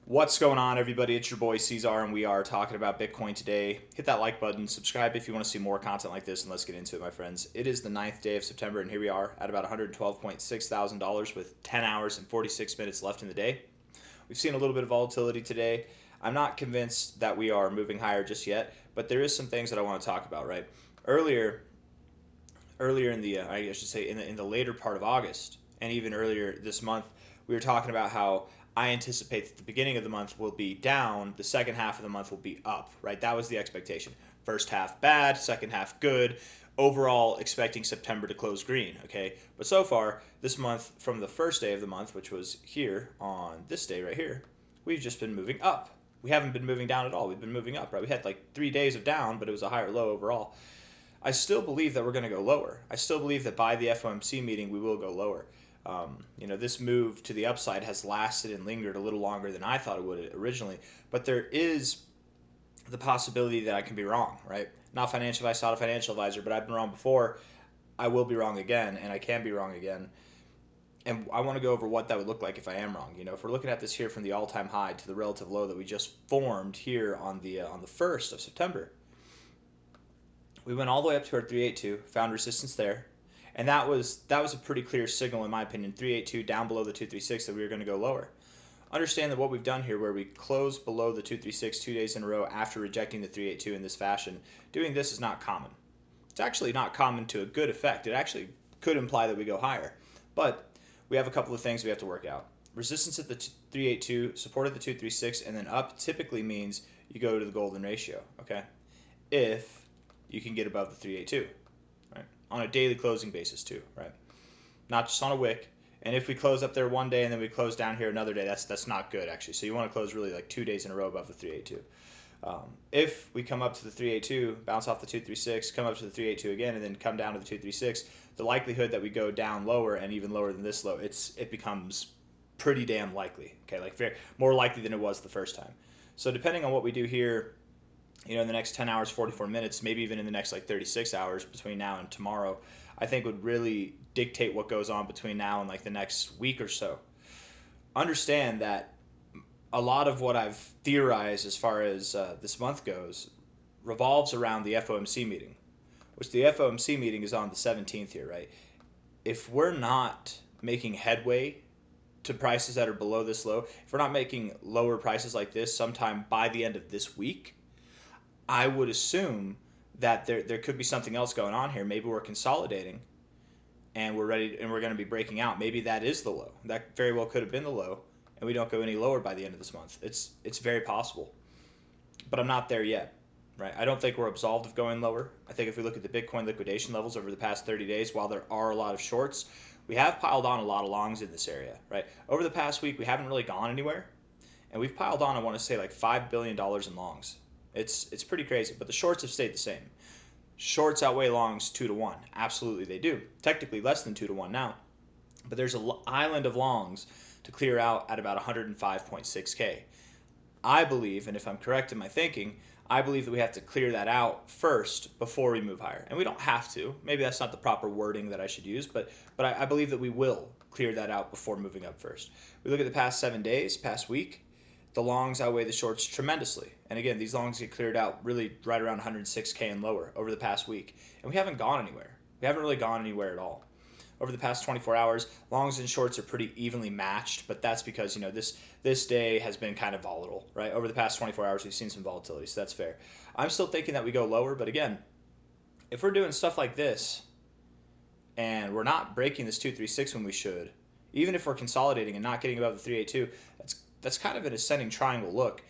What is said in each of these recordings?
What's going on, everybody? It's your boy C-Zar, and we are talking about Bitcoin today. Hit that like button, subscribe if you want to see more content like this, and let's get into it, my friends. It is the 9th day of September, and here we are at about $112.6 thousand with 10 hours and 46 minutes left in the day. We've seen a little bit of volatility today. I'm not convinced that we are moving higher just yet, but there is some things that I want to talk about, right? Earlier in the, I should say, in the later part of August, and even earlier this month, we were talking about how I anticipate that the beginning of the month will be down, the second half of the month will be up, right? That was the expectation. First half bad, second half good. Overall, expecting September to close green, okay? But so far, this month, from the first day of the month, which was here on this day right here, we've just been moving up. We haven't been moving down at all. We've been moving up, right? We had like 3 days of down, but it was a higher low overall. I still believe that we're going to go lower. I still believe that by the FOMC meeting, we will go lower. This move to the upside has lasted and lingered a little longer than I thought it would originally, but there is the possibility that I can be wrong, right? Not financial advice, not a financial advisor, but I've been wrong before. I will be wrong again, and I can be wrong again. And I want to go over what that would look like if I am wrong. If we're looking at this here from the all-time high to the relative low that we just formed here on the 1st of September, we went all the way up to our 382, found resistance there. And that was a pretty clear signal, in my opinion, 382 down below the 236, that we were going to go lower. Understand that what we've done here, where we closed below the 236 2 days in a row after rejecting the 382 in this fashion, doing this is not common. It's actually not common to a good effect. It actually could imply that we go higher. But we have a couple of things we have to work out. Resistance at the 382, support at the 236, and then up typically means you go to the golden ratio, okay? If you can get above the 382. Right? On a daily closing basis too, right? Not just on a wick. And if we close up there one day and then we close down here another day, that's not good actually. So you want to close really like 2 days in a row above the 382. If we come up to the 382, bounce off the 236, come up to the 382 again, and then come down to the 236, the likelihood that we go down lower and even lower than this low, it becomes pretty damn likely. Okay, like more likely than it was the first time. So depending on what we do here, in the next 10 hours, 44 minutes, maybe even in the next like 36 hours between now and tomorrow, I think would really dictate what goes on between now and like the next week or so. Understand that a lot of what I've theorized as far as this month goes revolves around the FOMC meeting, which the FOMC meeting is on the 17th here, right? If we're not making headway to prices that are below this low, if we're not making lower prices like this sometime by the end of this week, I would assume that there could be something else going on here. Maybe we're consolidating and we're ready and we're going to be breaking out. Maybe that is the low. That very well could have been the low, and we don't go any lower by the end of this month. It's very possible. But I'm not there yet, right? I don't think we're absolved of going lower. I think if we look at the Bitcoin liquidation levels over the past 30 days, while there are a lot of shorts, we have piled on a lot of longs in this area, right? Over the past week, we haven't really gone anywhere, and we've piled on, I want to say, like $5 billion in longs. It's pretty crazy, but the shorts have stayed the same. Shorts outweigh longs 2 to 1. Absolutely they do. Technically less than 2 to 1 now. But there's an island of longs to clear out at about 105.6K. I believe, and if I'm correct in my thinking, I believe that we have to clear that out first before we move higher. And we don't have to. Maybe that's not the proper wording that I should use, but I believe that we will clear that out before moving up first. We look at the past 7 days, past week, the longs outweigh the shorts tremendously. And again, these longs get cleared out really right around 106K and lower over the past week. And we haven't gone anywhere. We haven't really gone anywhere at all. Over the past 24 hours, longs and shorts are pretty evenly matched, but that's because, this day has been kind of volatile, right? Over the past 24 hours, we've seen some volatility, so that's fair. I'm still thinking that we go lower, but again, if we're doing stuff like this and we're not breaking this 236 when we should, even if we're consolidating and not getting above the 382, that's kind of an ascending triangle look,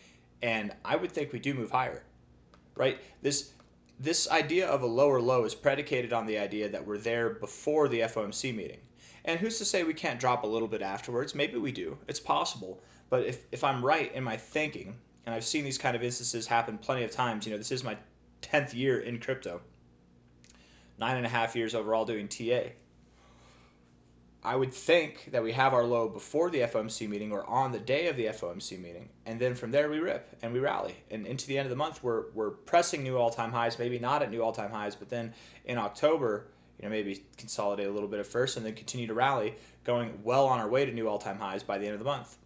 and I would think we do move higher, right? This idea of a lower low is predicated on the idea that we're there before the FOMC meeting. And who's to say we can't drop a little bit afterwards? Maybe we do. It's possible. But if I'm right in my thinking, and I've seen these kind of instances happen plenty of times, this is my 10th year in crypto, 9.5 years overall doing TA. I would think that we have our low before the FOMC meeting or on the day of the FOMC meeting, and then from there we rip and we rally. And into the end of the month, we're pressing new all-time highs, maybe not at new all-time highs, but then in October, maybe consolidate a little bit at first and then continue to rally, going well on our way to new all-time highs by the end of the month.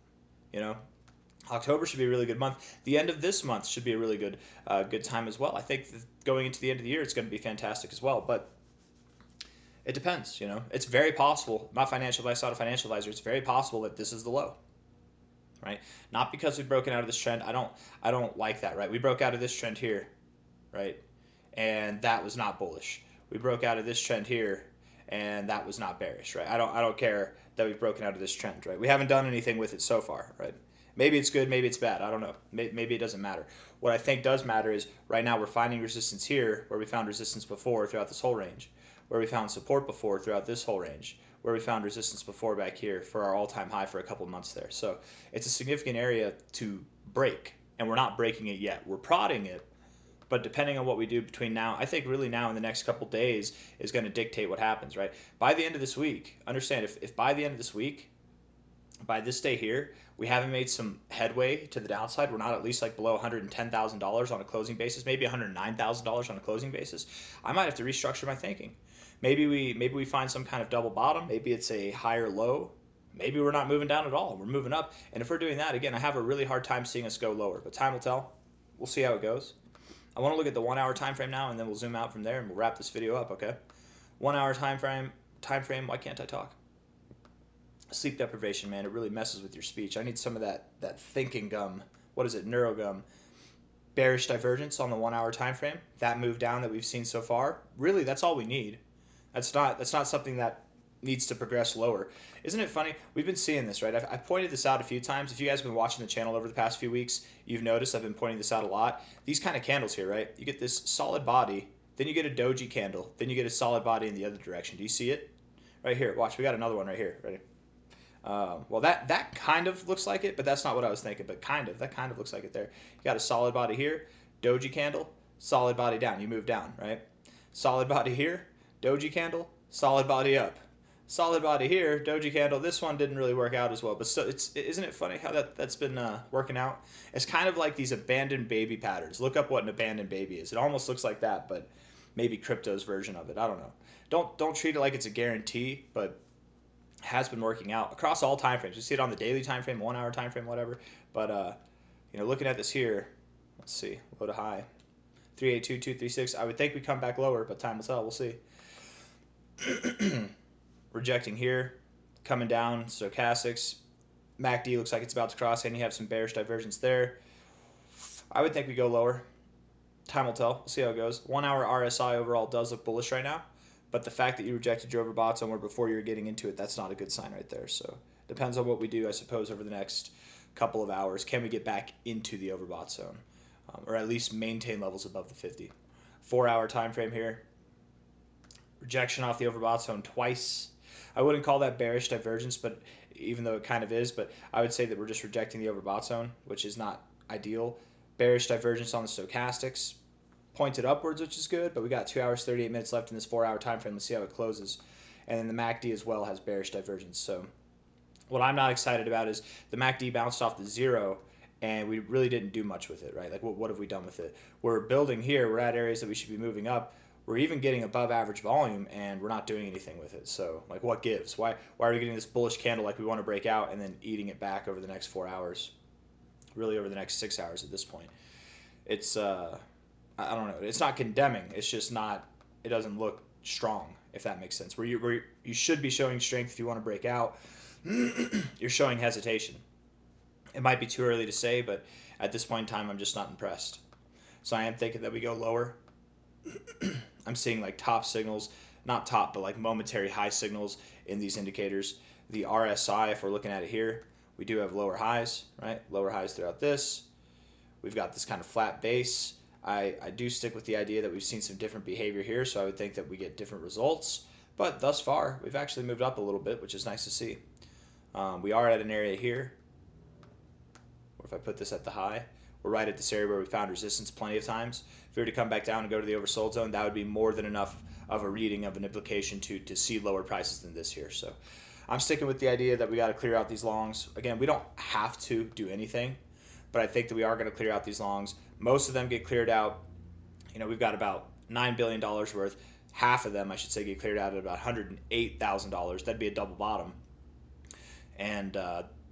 October should be a really good month. The end of this month should be a really good time as well. I think going into the end of the year, it's going to be fantastic as well. But it depends. It's very possible. My financial advice, not a financial advisor. It's very possible that this is the low, right? Not because we've broken out of this trend. I don't like that, right? We broke out of this trend here, right? And that was not bullish. We broke out of this trend here, and that was not bearish, right? I don't care that we've broken out of this trend, right? We haven't done anything with it so far, right? Maybe it's good, maybe it's bad. I don't know. Maybe it doesn't matter. What I think does matter is right now we're finding resistance here where we found resistance before throughout this whole range, where we found support before throughout this whole range, where we found resistance before back here for our all-time high for a couple months there. So it's a significant area to break, and we're not breaking it yet. We're prodding it, but depending on what we do between now, I think really now in the next couple days is going to dictate what happens, right? By the end of this week, understand if by the end of this week, by this day here, we haven't made some headway to the downside, we're not at least like below $110,000 on a closing basis, maybe $109,000 on a closing basis, I might have to restructure my thinking. Maybe we find some kind of double bottom, maybe it's a higher low, maybe we're not moving down at all, we're moving up. And if we're doing that, again, I have a really hard time seeing us go lower, but time will tell. We'll see how it goes. I want to look at the 1 hour time frame now, and then we'll zoom out from there and we'll wrap this video up, okay? 1 hour time frame, why can't I talk? Sleep deprivation, man, it really messes with your speech. I need some of that thinking gum. What is it? Neurogum. Bearish divergence on the 1 hour time frame. That move down that we've seen so far. Really, that's all we need. That's not something that needs to progress lower. Isn't it funny? We've been seeing this, right? I've pointed this out a few times. If you guys have been watching the channel over the past few weeks, you've noticed I've been pointing this out a lot. These kind of candles here, right? You get this solid body, then you get a doji candle, then you get a solid body in the other direction. Do you see it? Right here. Watch, we got another one right here. Ready? Well, that kind of looks like it, but that's not what I was thinking. But that kind of looks like it there. You got a solid body here, doji candle, solid body down. You move down, right? Solid body here, doji candle, solid body up. Solid body here, doji candle. This one didn't really work out as well, but still, isn't it funny how that's been working out? It's kind of like these abandoned baby patterns. Look up what an abandoned baby is. It almost looks like that, but maybe crypto's version of it. I don't know. Don't treat it like it's a guarantee, but has been working out across all time frames. You see it on the daily time frame, 1 hour time frame, whatever. But looking at this here, let's see, low to high, 382236. I would think we come back lower, but time will tell. We'll see. Rejecting here, coming down, stochastics. MACD looks like it's about to cross, and you have some bearish divergence there. I would think we go lower. Time will tell. We'll see how it goes. 1 hour RSI overall does look bullish right now. But the fact that you rejected your overbought somewhere before you were getting into it, that's not a good sign right there. So depends on what we do, I suppose, over the next couple of hours. Can we get back into the overbought zone? Or at least maintain levels above the 50. 4 hour time frame here. Rejection off the overbought zone twice. I wouldn't call that bearish divergence, but even though it kind of is, but I would say that we're just rejecting the overbought zone, which is not ideal. Bearish divergence on the stochastics. Pointed upwards, which is good, but we got 2 hours, 38 minutes left in this 4 hour time frame. Let's see how it closes. And then the MACD as well has bearish divergence. So what I'm not excited about is the MACD bounced off the zero, and we really didn't do much with it, right? Like, what have we done with it? We're building here. We're at areas that we should be moving up. We're even getting above average volume, and we're not doing anything with it. So, like, what gives? Why are we getting this bullish candle like we want to break out and then eating it back over the next 4 hours? Really over the next 6 hours at this point. It's I don't know. It's not condemning. It's just not. It doesn't look strong, if that makes sense. Where you should be showing strength if you want to break out, you're showing hesitation. It might be too early to say, but at this point in time, I'm just not impressed. So I am thinking that we go lower. I'm seeing like top signals, not top, but like momentary high signals in these indicators. The RSI, if we're looking at it here, we do have lower highs, right? Lower highs throughout this. We've got this kind of flat base. I do stick with the idea that we've seen some different behavior here, so I would think that we get different results. But thus far, we've actually moved up a little bit, which is nice to see. We are at an area here, or if I put this at the high, we're right at this area where we found resistance plenty of times. If we were to come back down and go to the oversold zone, that would be more than enough of a reading of an implication to see lower prices than this here. So I'm sticking with the idea that we got to clear out these longs. Again, we don't have to do anything, but I think that we are going to clear out these longs. Most of them get cleared out. We've got about $9 billion worth. Half of them, I should say, get cleared out at about $108,000. That'd be a double bottom. And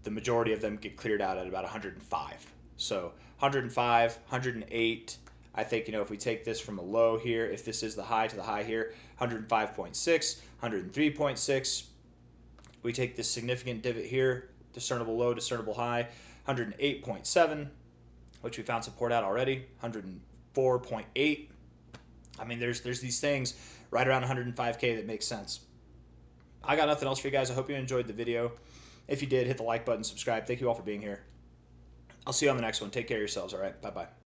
the majority of them get cleared out at about 105. So 105, 108. I think, if we take this from a low here, if this is the high to the high here, 105.6, 103.6. We take this significant divot here, discernible low, discernible high, 108.7, which we found support at already, 104.8. I mean, there's these things right around 105K that makes sense. I got nothing else for you guys. I hope you enjoyed the video. If you did, hit the like button, subscribe. Thank you all for being here. I'll see you on the next one. Take care of yourselves, all right? Bye-bye.